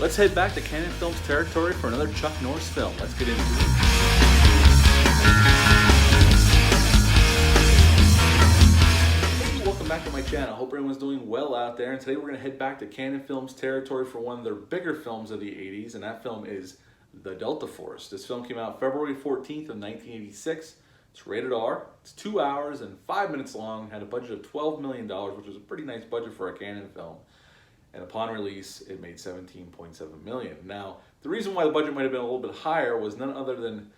Let's head back to Canon Films territory for another Chuck Norris film. Let's get into it. Hey, welcome back to my channel. Hope everyone's doing well out there. And today we're going to head back to Canon Films territory for one of their bigger films of the 80s. And that film is The Delta Force. This film came out February 14th of 1986. It's rated R. It's 2 hours and 5 minutes long. Had a budget of $12 million, which was a pretty nice budget for a Canon film. And upon release, it made $17.7 million. Now, the reason why the budget might have been a little bit higher was none other than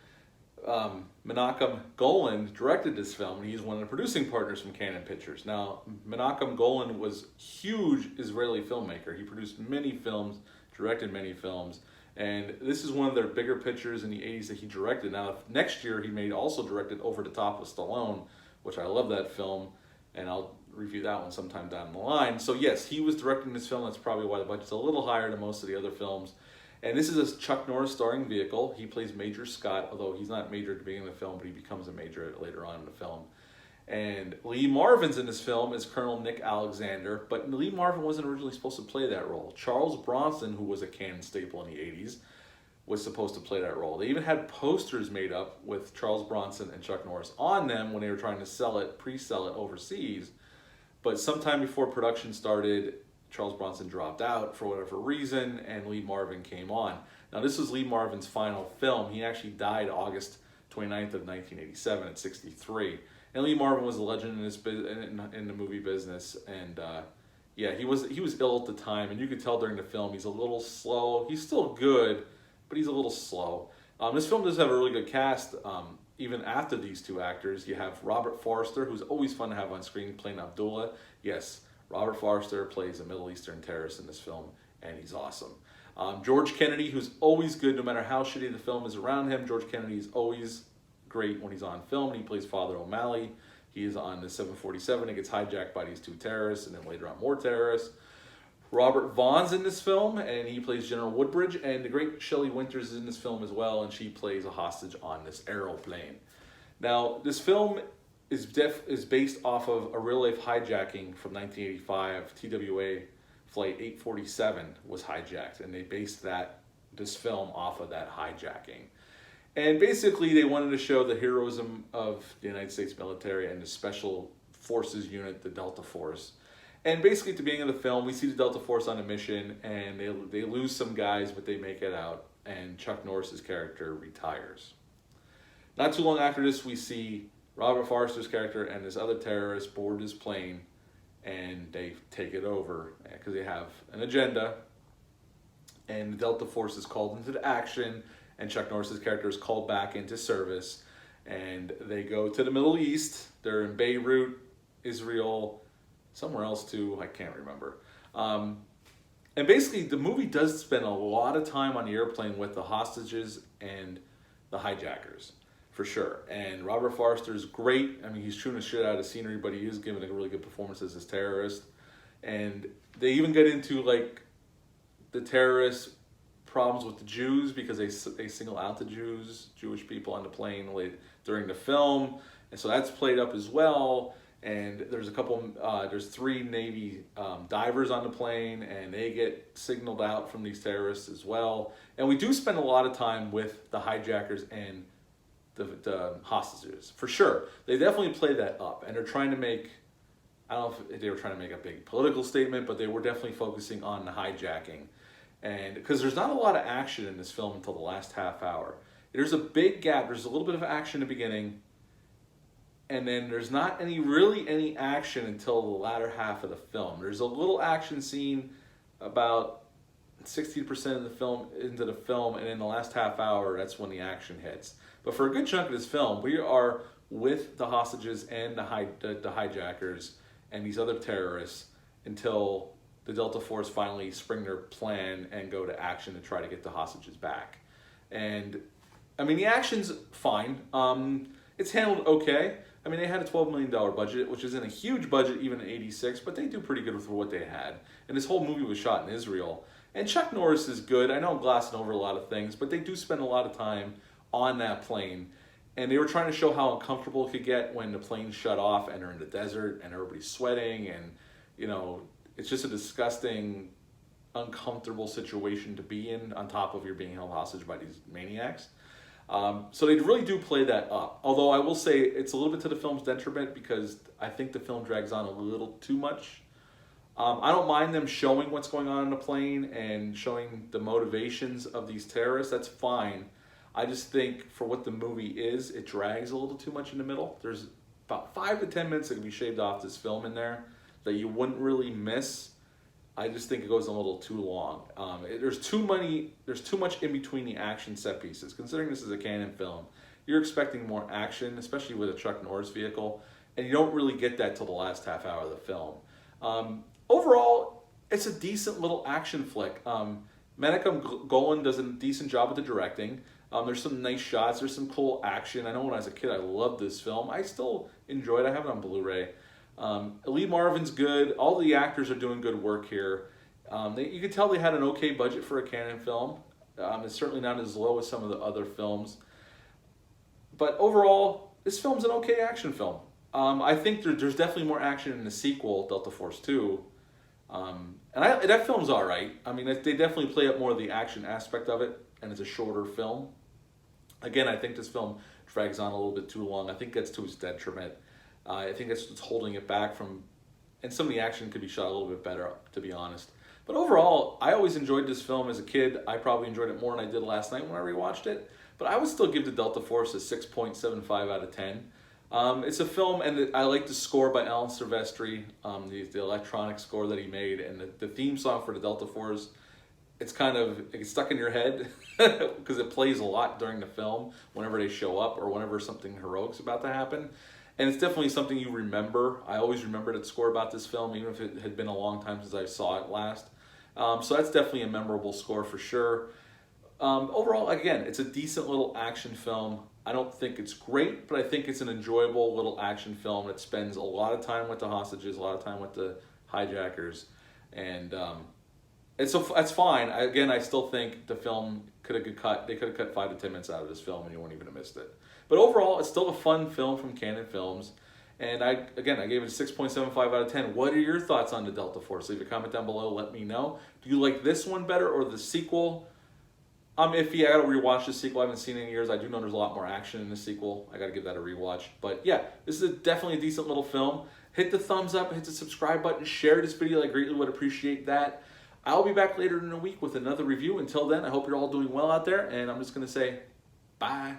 Menachem Golan directed this film, and he's one of the producing partners from Canon Pictures. Now, Menachem Golan was a huge Israeli filmmaker. He produced many films, directed many films, and this is one of their bigger pictures in the 80s that he directed. Now, next year, he also directed Over the Top with Stallone, which I love that film, and I'll review that one sometime down the line. So yes, he was directing this film. That's probably why the budget's a little higher than most of the other films. And this is a Chuck Norris starring vehicle. He plays Major Scott, although he's not Major at the beginning of the film, but he becomes a Major later on in the film. And Lee Marvin's in this film as Colonel Nick Alexander, but Lee Marvin wasn't originally supposed to play that role. Charles Bronson, who was a Canon staple in the 80s, was supposed to play that role. They even had posters made up with Charles Bronson and Chuck Norris on them when they were trying to sell it, pre-sell it overseas. But sometime before production started, Charles Bronson dropped out for whatever reason, and Lee Marvin came on. Now, this was Lee Marvin's final film. He actually died August 29th of 1987 at 63. And Lee Marvin was a legend in this in the movie business, and yeah, he was ill at the time, and you could tell during the film he's a little slow. He's still good, but he's a little slow. This film does have a really good cast. Even after these two actors, you have Robert Forster, who's always fun to have on screen, playing Abdullah. Yes, Robert Forster plays a Middle Eastern terrorist in this film, and he's awesome. George Kennedy, who's always good no matter how shitty the film is around him. George Kennedy is always great when he's on film. He plays Father O'Malley. He is on the 747. It gets hijacked by these two terrorists, and then later on more terrorists. Robert Vaughn's in this film, and he plays General Woodbridge, and the great Shelley Winters is in this film as well, and she plays a hostage on this aeroplane. Now, this film is based off of a real-life hijacking from 1985. TWA Flight 847 was hijacked, and they based this film off of that hijacking. And basically, they wanted to show the heroism of the United States military and the Special Forces unit, the Delta Force. And basically, at the beginning of the film, we see the Delta Force on a mission, and they lose some guys, but they make it out, and Chuck Norris's character retires. Not too long after this, we see Robert Forster's character and this other terrorist board his plane, and they take it over because they have an agenda, and the Delta Force is called into action, and Chuck Norris's character is called back into service, and they go to the Middle East. They're in Beirut, Israel, somewhere else too, I can't remember. And basically, the movie does spend a lot of time on the airplane with the hostages and the hijackers, for sure. And Robert Forster is great. I mean, he's chewing the shit out of the scenery, but he is giving a really good performance as this terrorist. And they even get into like the terrorist problems with the Jews, because they single out the Jewish people on the plane during the film, and so that's played up as well. And there's there's 3 Navy divers on the plane, and they get signaled out from these terrorists as well. And we do spend a lot of time with the hijackers and the hostages, for sure. They definitely play that up, and they're trying to make, I don't know if they were trying to make a big political statement, but they were definitely focusing on the hijacking. And because there's not a lot of action in this film until the last half hour. There's a big gap. There's a little bit of action in the beginning, and then there's not really any action until the latter half of the film. There's a little action scene about 60% of the film into the film, and in the last half hour, that's when the action hits. But for a good chunk of this film, we are with the hostages and the hijackers and these other terrorists until the Delta Force finally spring their plan and go to action to try to get the hostages back. And I mean, the action's fine. It's handled okay. I mean, they had a $12 million budget, which isn't a huge budget even in '86, but they do pretty good with what they had. And this whole movie was shot in Israel. And Chuck Norris is good. I know I'm glassing over a lot of things, but they do spend a lot of time on that plane. And they were trying to show how uncomfortable it could get when the plane shut off and they're in the desert and everybody's sweating, and, you know, it's just a disgusting uncomfortable situation to be in, on top of you're being held hostage by these maniacs. So they really do play that up. Although I will say it's a little bit to the film's detriment because I think the film drags on a little too much. I don't mind them showing what's going on in the plane and showing the motivations of these terrorists. That's fine. I just think for what the movie is, it drags a little too much in the middle. There's about 5 to 10 minutes that can be shaved off this film in there that you wouldn't really miss. I just think it goes a little too long. There's too much in between the action set pieces. Considering this is a Canon film, you're expecting more action, especially with a Chuck Norris vehicle, and you don't really get that till the last half hour of the film. Overall, it's a decent little action flick. Menachem Golan does a decent job with the directing. There's some nice shots. There's some cool action. I know when I was a kid, I loved this film. I still enjoy it. I have it on Blu-ray. Lee Marvin's good. All the actors are doing good work here. You can tell they had an okay budget for a Canon film. It's certainly not as low as some of the other films. But overall, this film's an okay action film. I think there's definitely more action in the sequel, Delta Force 2. That film's all right. I mean, they definitely play up more of the action aspect of it, and it's a shorter film. Again, I think this film drags on a little bit too long. I think that's to its detriment. I think that's what's holding it back from, and some of the action could be shot a little bit better, to be honest. But overall, I always enjoyed this film as a kid. I probably enjoyed it more than I did last night when I rewatched it. But I would still give the Delta Force a 6.75 out of 10. It's a film, and I like the score by Alan Silvestri, the electronic score that he made, and the theme song for the Delta Force. It's stuck in your head because it plays a lot during the film whenever they show up or whenever something heroic's about to happen. And it's definitely something you remember. I always remembered the score about this film, even if it had been a long time since I saw it last. So that's definitely a memorable score for sure. Overall, again, it's a decent little action film. I don't think it's great, but I think it's an enjoyable little action film that spends a lot of time with the hostages, a lot of time with the hijackers, and that's fine. I still think the film could have cut. They could have cut 5 to 10 minutes out of this film, and you wouldn't even have missed it. But overall, it's still a fun film from Canon Films. And I gave it a 6.75 out of 10. What are your thoughts on the Delta Force? Leave a comment down below. Let me know. Do you like this one better or the sequel? I'm iffy. I got to rewatch the sequel. I haven't seen it in years. I do know there's a lot more action in the sequel. I got to give that a rewatch. But yeah, this is definitely a decent little film. Hit the thumbs up. Hit the subscribe button. Share this video. I greatly would appreciate that. I'll be back later in the week with another review. Until then, I hope you're all doing well out there. And I'm just going to say bye.